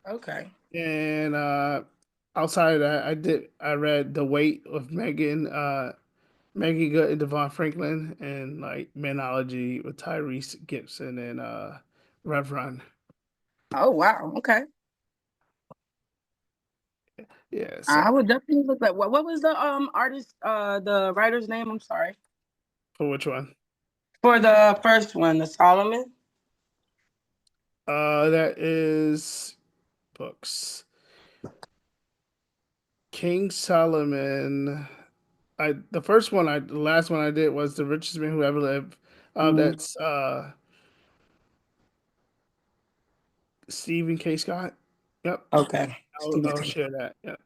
Okay. and outside of that, I read The Weight of Maggie Good and Devon Franklin, and like Manology with Tyrese Gibson and Rev Run. Oh wow. Okay. Yeah, so I would definitely look like what was the artist the writer's name? I'm sorry. for which one? For the first one, the Solomon. That is books. King Solomon. The first one, the last one I did was The Richest Man Who Ever Lived. That's Stephen K. Scott. Yep. Okay. I'll share that. Yep.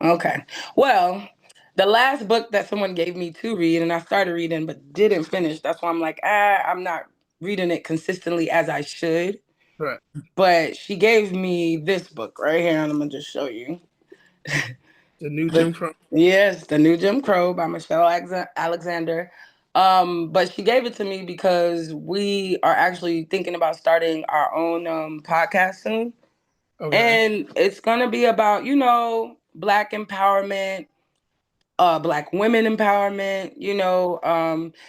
Okay. Well, the last book that someone gave me to read, and I started reading but didn't finish. That's why I'm like, I'm not reading it consistently as I should. Right. But she gave me this book right here, and I'm gonna just show you. The New Jim Crow. Yes, The New Jim Crow by Michelle Alexander. But she gave it to me because we are actually thinking about starting our own podcast soon. Okay. And it's gonna be about, Black empowerment, Black women empowerment,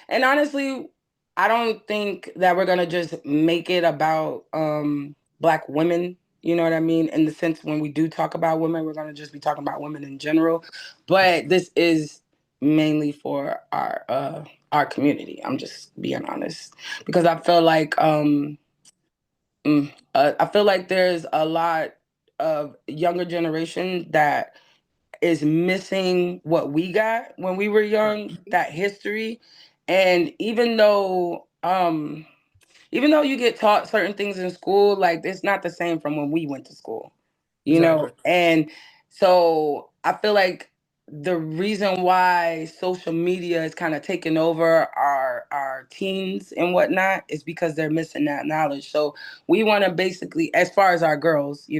and honestly, I don't think that we're gonna just make it about Black women, you know what I mean? In the sense, when we do talk about women, we're gonna just be talking about women in general. But this is mainly for our community. I'm just being honest. Because I feel like there's a lot of younger generation that is missing what we got when we were young, that history. And even though you get taught certain things in school, like, it's not the same from when we went to school, Exactly. And so I feel like the reason why social media is kind of taking over our teens and whatnot is because they're missing that knowledge. So we want to basically, as far as our girls, we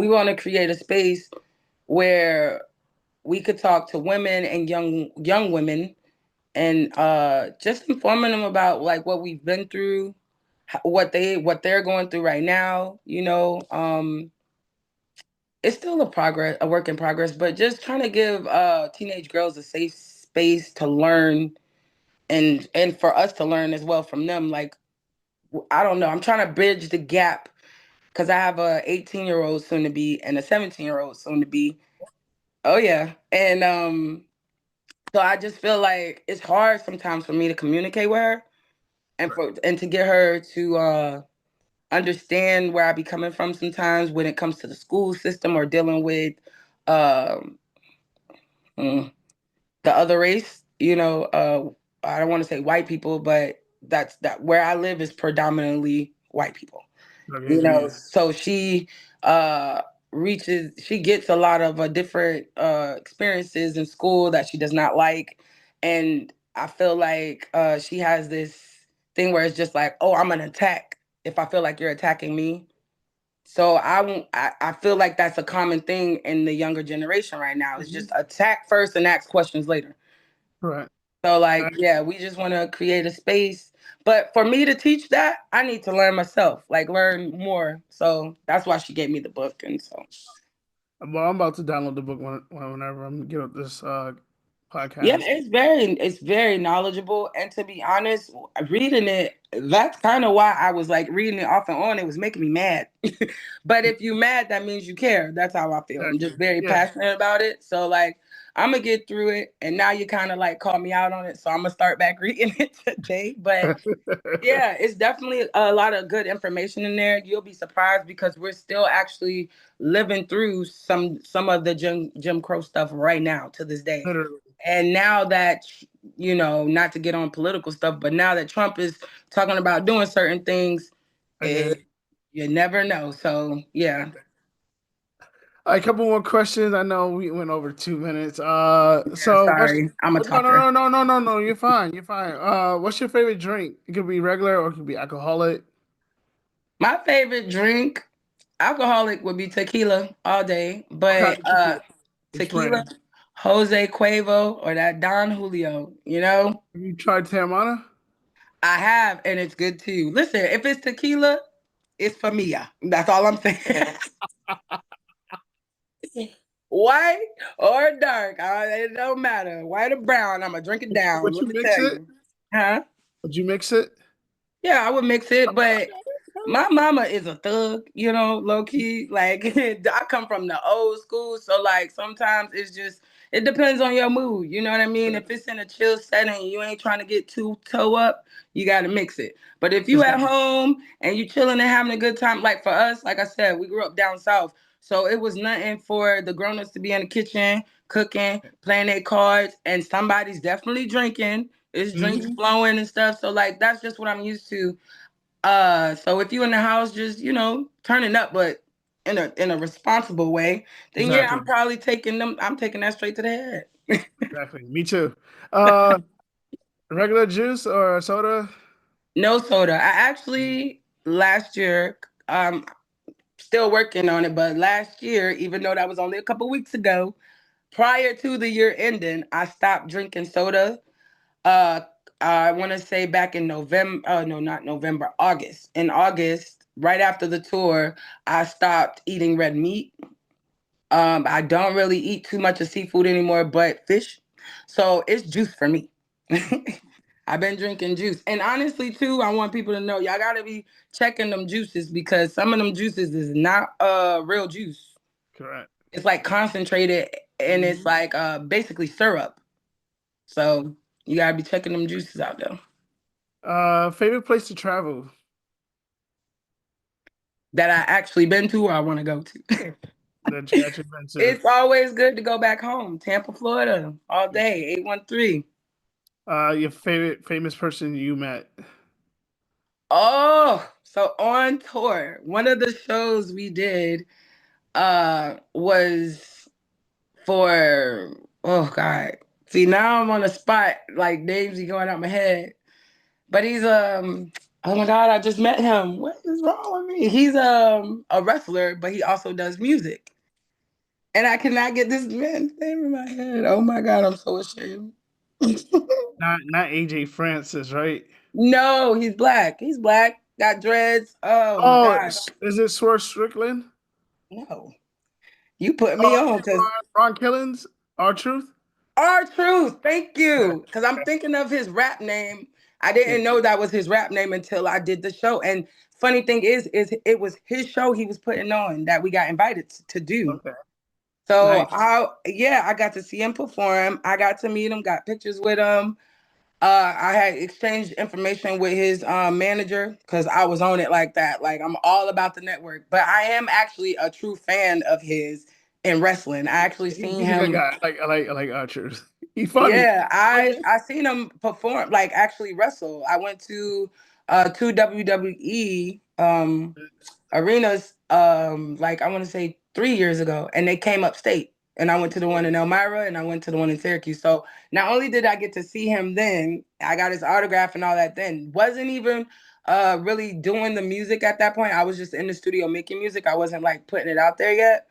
want to create a space where we could talk to women and young women, and just informing them about, like, what we've been through, what they're going through right now. It's still a work in progress, but just trying to give teenage girls a safe space to learn, and for us to learn as well from them. Like, I don't know, I'm trying to bridge the gap because I have a 18-year-old soon to be and a 17-year-old soon to be. Oh yeah, and so I just feel like it's hard sometimes for me to communicate with her, and to get her to understand where I be coming from sometimes when it comes to the school system or dealing with um, the other race. I don't want to say white people, but that where I live is predominantly white people. Okay, yeah. So uh, she gets a lot of different experiences in school that she does not like. And I feel like she has this thing where it's just like, oh, I'm gonna attack if I feel like you're attacking me. So I feel like that's a common thing in the younger generation right now. It's just attack first and ask questions later. Right. So, like, yeah, we just want to create a space. But for me to teach that, I need to learn myself, like, learn more. So that's why she gave me the book. And so, well, I'm about to download the book whenever I'm get up this podcast. yeah, it's very knowledgeable. And to be honest, reading it, that's kind of why I was like reading it off and on. It was making me mad. But if you're mad, that means you care. That's how I feel. I'm just very passionate about it. So, like, I'm going to get through it. And now you kind of like called me out on it. So I'm going to start back reading it today. But yeah, it's definitely a lot of good information in there. You'll be surprised because we're still actually living through some of the Jim Crow stuff right now to this day. Literally. And now that, not to get on political stuff, but now that Trump is talking about doing certain things, you never know. So, yeah. All right, a couple more questions. I know we went over 2 minutes. Sorry, I'm a talker. No. You're fine. You're fine. What's your favorite drink? It could be regular or it could be alcoholic. My favorite drink, alcoholic, would be tequila all day. But tequila, Jose Cuervo, or that Don Julio, Have you tried Teremana? I have, and it's good too. Listen, if it's tequila, it's for me. That's all I'm saying. White or dark, it don't matter. White or brown, I'm going to drink it down. Would you mix it? Huh? Would you mix it? Yeah, I would mix it, but my mama is a thug, low key. Like, I come from the old school, so, like, sometimes it depends on your mood. You know what I mean? If it's in a chill setting and you ain't trying to get too toe up, you got to mix it. But if you at home and you chilling and having a good time, like for us, like I said, we grew up down south. So it was nothing for the grown-ups to be in the kitchen cooking, playing their cards, and somebody's definitely drinking. It's drinks flowing and stuff. So like that's just what I'm used to. So if you in the house just, turning up, but in a responsible way, then yeah, I'm probably taking that straight to the head. Exactly. Me too. Regular juice or soda? No soda. I actually last year, still working on it, but last year, even though that was only a couple weeks ago, prior to the year ending, I stopped drinking soda. Uh, I want to say back in November. Oh no, not November. August. In August, right after the tour, I stopped eating red meat. I don't really eat too much of seafood anymore, but fish. So it's juice for me. I've been drinking juice. And honestly, too, I want people to know, y'all got to be checking them juices because some of them juices is not real juice. Correct. It's like concentrated and it's like basically syrup. So you got to be checking them juices out, though. Favorite place to travel? That I actually been to or I want to go to. That you actually been to? It's always good to go back home. Tampa, Florida, all day, 813. Your favorite famous person you met? Oh, so on tour, one of the shows we did was for, oh God. See, now I'm on the spot, like names are going out my head. But he's oh my God, I just met him. What is wrong with me? He's a wrestler, but he also does music. And I cannot get this man's name in my head. Oh my God, I'm so ashamed. Not AJ Francis, right? No, he's black. He's black. Got dreads. Oh my God. Is it Swerve Strickland? No. You put me on because Ron Killens, R-Truth? R-Truth, thank you. Because I'm thinking of his rap name. I didn't know that was his rap name until I did the show. And funny thing is it was his show he was putting on that we got invited to do. Okay. So nice. I got to see him perform. I got to meet him, got pictures with him. I had exchanged information with his manager because I was on it like that. Like I'm all about the network. But I am actually a true fan of his in wrestling. I actually seen him. I like Archers. He's funny. Yeah, I seen him perform, like actually wrestle. I went to two WWE arenas like I want to say 3 years ago, and they came upstate. And I went to the one in Elmira and I went to the one in Syracuse. So not only did I get to see him then, I got his autograph and all that then. Wasn't even really doing the music at that point. I was just in the studio making music. I wasn't like putting it out there yet.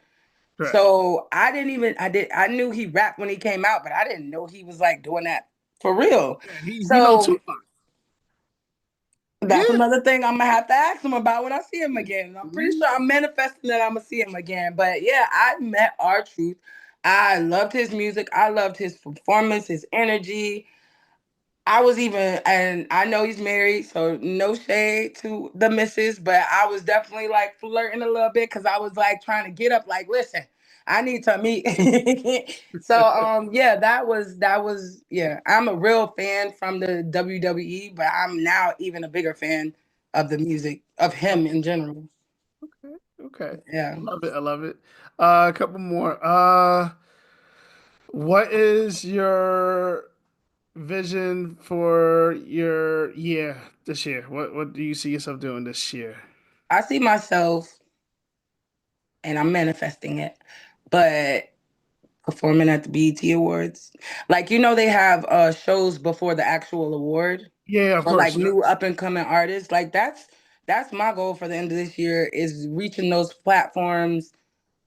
Right. So I knew he rapped when he came out, but I didn't know he was like doing that for real. Yeah, that's another thing I'm gonna have to ask him about when I see him again. I'm pretty sure I'm manifesting that I'm gonna see him again. But yeah, I met R-Truth. I loved his music. I loved his performance, his energy. And I know he's married, so no shade to the missus, but I was definitely like flirting a little bit because I was like trying to get up, like, listen, I need to meet. So yeah, that was yeah. I'm a real fan from the WWE, but I'm now even a bigger fan of the music of him in general. Okay. Yeah. I love it. A couple more. What is your vision for your year this year? What do you see yourself doing this year? I see myself, and I'm manifesting it, but performing at the BET Awards. Like, they have shows before the actual award. Yeah, of course. Like new up and coming artists. Like that's my goal for the end of this year is reaching those platforms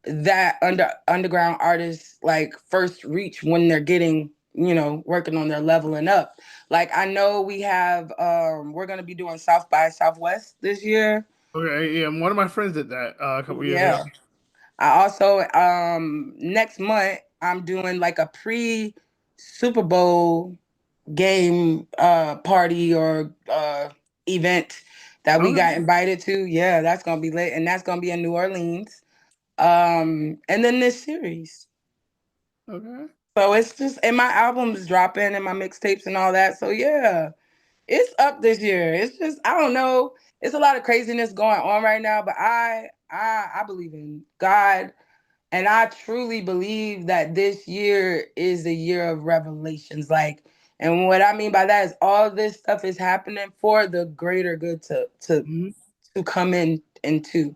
that underground artists like first reach when they're getting, working on their leveling up. Like I know we have we're gonna be doing South by Southwest this year. Okay, yeah. One of my friends did that a couple years ago. I also next month I'm doing like a pre-Super Bowl game party or event that we got invited to. Yeah, that's gonna be lit, and that's gonna be in New Orleans. And then this series. Okay. So it's just, and my album's dropping and my mixtapes and all that. So yeah, it's up this year. It's just, I don't know. It's a lot of craziness going on right now, but I believe in God And I truly believe that this year is the year of revelations. Like, and what I mean by that is all this stuff is happening for the greater good to come into.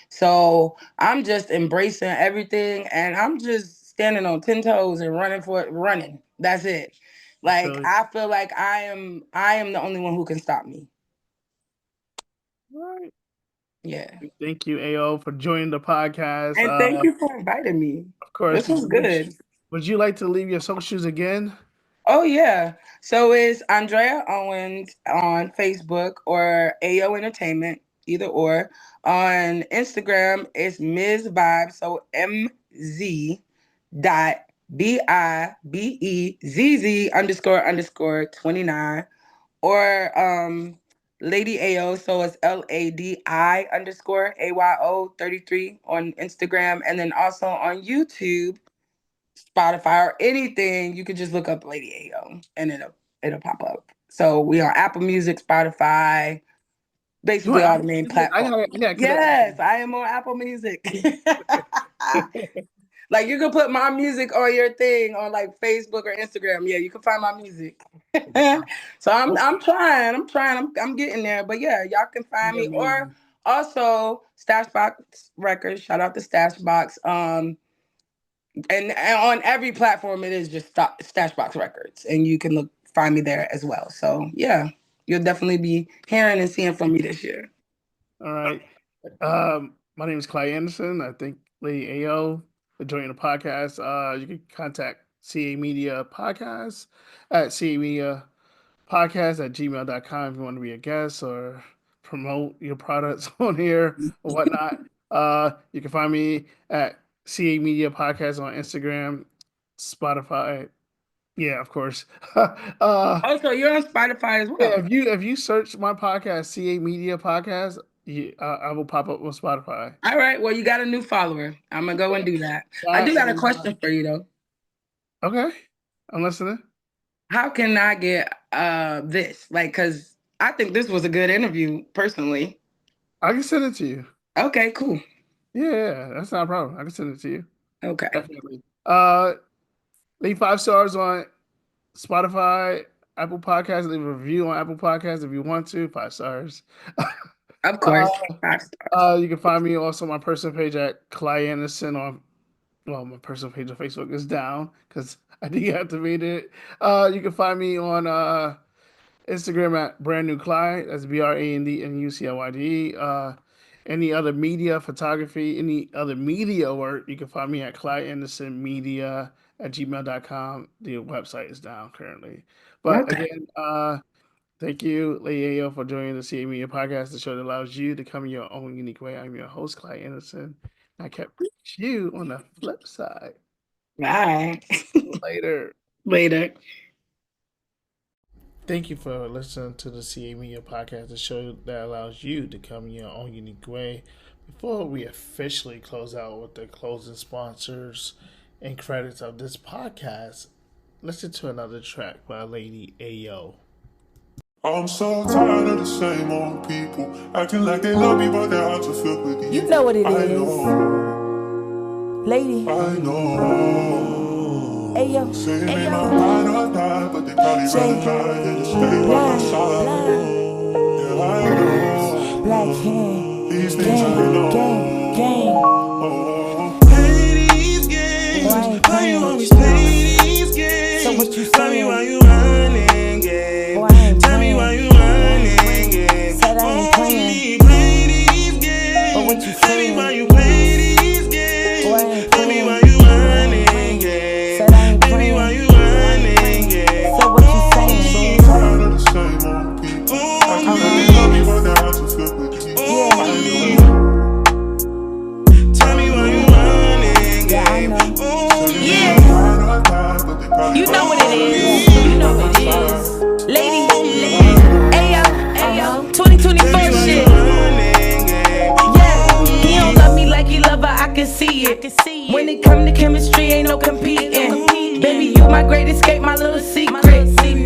So I'm just embracing everything, and I'm just standing on 10 toes and running. That's it. Like, I feel like I am the only one who can stop me. Right. Yeah. Thank you, Ayo, for joining the podcast. And thank you for inviting me. Of course. This was good. Would you like to leave your socials again? Oh, yeah. So it's Andrea Owens on Facebook or Ayo Entertainment, either or. On Instagram, it's Ms. Vibe, so MZ.BIBEZZ__29. Or Ladi Ayo, so it's LADI_AYO33 on Instagram, and then also on YouTube, Spotify, or anything. You could just look up Ladi Ayo and it'll pop up. So we on Apple Music, Spotify, basically all the main platforms. Yes, I am on Apple Music. Like, you can put my music on your thing on like Facebook or Instagram. Yeah, you can find my music. So I'm trying. I'm getting there. But yeah, y'all can find me. Or also StashBox Records. Shout out to StashBox. And on every platform it is just StashBox Records, and you can find me there as well. So yeah, you'll definitely be hearing and seeing from me this year. All right. My name is Clyde Anderson. I thank Ladi Ayo for joining the podcast. You can contact CA Media Podcast at camediapodcast@gmail.com if you want to be a guest or promote your products on here or whatnot. You can find me at CA Media Podcast on Instagram, Spotify. Yeah, of course. Also, you're on Spotify as well. Yeah, if you search my podcast, CA Media Podcast, I will pop up on Spotify. All right. Well, you got a new follower. I'm gonna go and do that. I do got a question for you though. Okay, I'm listening. How can I get this? Like, cause I think this was a good interview personally. I can send it to you. Okay, cool. Yeah, that's not a problem. I can send it to you. Okay. Definitely. Leave 5 stars on Spotify, Apple Podcasts. Leave a review on Apple Podcasts if you want to. 5 stars. Of course. 5 stars. You can find me also on my personal page at Clyde Anderson my personal page on Facebook is down because I deactivated it. You can find me on Instagram at Brand New Clyde. That's BRANDNUCLYDE. Any other media, photography, any other media work, you can find me at ClydeAndersonMedia@gmail.com. The website is down currently. But again, thank you, Ladi Ayo, for joining the CA Media Podcast, the show that allows you to come in your own unique way. I'm your host, Clyde Anderson. I kept you on the flip side. Bye. Later. Thank you for listening to the CA Media Podcast, the show that allows you to come in your own unique way. Before we officially close out with the closing sponsors and credits of this podcast, listen to another track by Ladi Ayo. I'm so tired of the same old people acting like they love me, but their hearts are filled with you. You know what it is. Lady. I know. Ayo. Say they may not ride or die, but they probably rather die than to stay by my side. Yeah, I know. Black hand. These things I know. Gang. Play these games. Why you always play these games? So what you saying? Tell me why you running game. Tell me why you running game. Said I ain't playing. Play these games. But what you Tell me saying? why you play these games. Tell me why you running game. Said I ain't Tell me why you running game. So what you saying? So tired of the same old people. I can let me love you, but their hearts are filled with you. Tell me why you running game. You know what it is. Lady Ayo, 2024 shit. Yeah, he don't love me like he love her, I can see it. When it come to chemistry, ain't no competing. Baby, you my great escape, my little secret.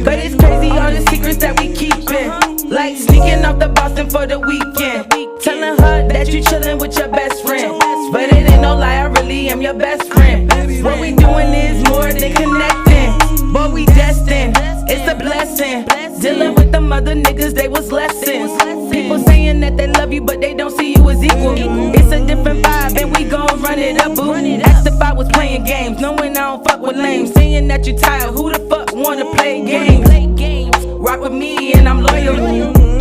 But it's crazy all the secrets that we keepin'. Like sneaking off the Boston for the weekend. Telling her that you chillin' with your best friend. But it ain't no lie, I really am your best friend. What we doing is more than connecting. But we destined, it's a blessing. Dealing with them other niggas, they was lessons. People saying that they love you, but they don't see you as equal. It's a different vibe, and we gon' run it up, boo. Asked if I was playing games, knowing I don't fuck with lame. Saying that you tired, who the fuck wanna play games? Rock with me and I'm loyal.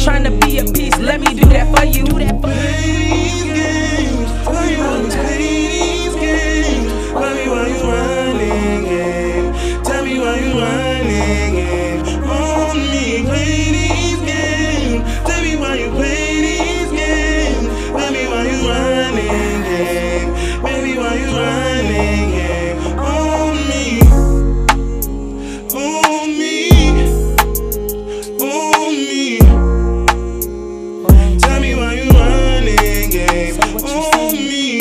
Trying to be a piece, let me do that for you. Tell me why you running game. On me, play these games. Tell me why you play these games. Baby, why you running game? Baby, why you running game? On me, on me, on me. Tell me why you running game. On me,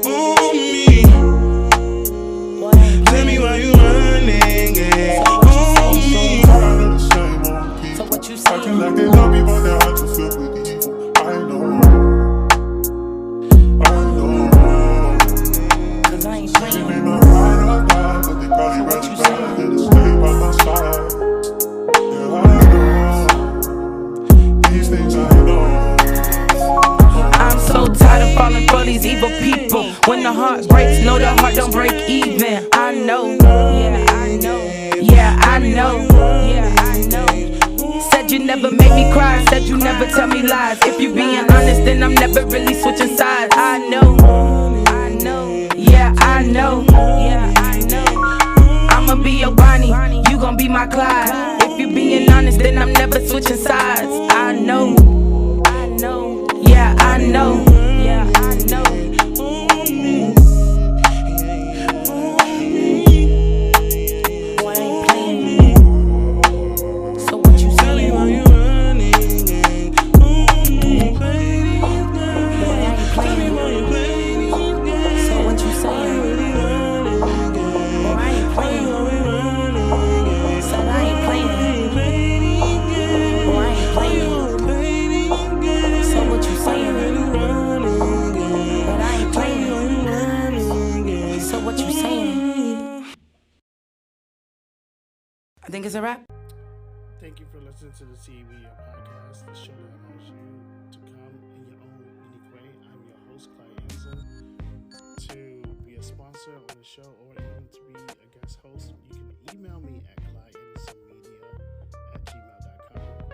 on me. Tell me why you running, yeah. On me. Tired of the same old people. Acting like they love me, but their hearts are filled with evil. I know. Cause I ain't They playing. may not ride or die, but they probably rather die than to stay by my side. Yeah, I know. These things I know. I'm so tired of falling for these evil people. When the heart breaks, no, the heart don't break even. I know, yeah, I know, yeah, I know, yeah, I know. Said you never make me cry, said you never tell me lies. If you being honest, then I'm never really switching sides. I know, yeah, I know, yeah, I know. I'ma be your Bonnie, you gon' be my Clyde. If you being honest, then I'm never switching sides. I know, yeah, I know, yeah, I know. Boy, I ain't playing. So what you saying? Why you running, yeah. Boy, I ain't playing. So what you saying? Boy, I ain't playing. Said I ain't playing. Boy, I ain't playing. So what you saying? But I ain't playing. So what you saying? I think it's a wrap. Thank you for listening to the CA Media Podcast, the show that allows you to come in your own unique way. I'm your host, Clyde Anson. To be a sponsor on the show or even to be a guest host, you can email me at clydeansonmedia@gmail.com.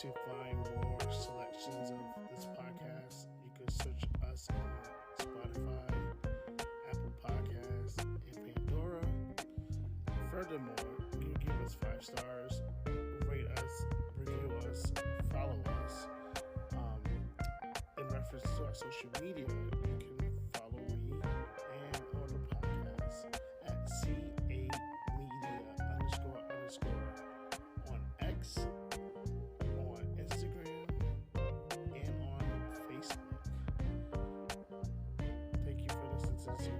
To find more selections of this podcast, you can search us on Spotify, Apple Podcasts, and Pandora. Furthermore, you can give us 5 stars, rate us, review us, follow us. In reference to our social media, you can follow me and on the podcast at CA Media __ on X, on Instagram, and on Facebook. Thank you for listening to the CA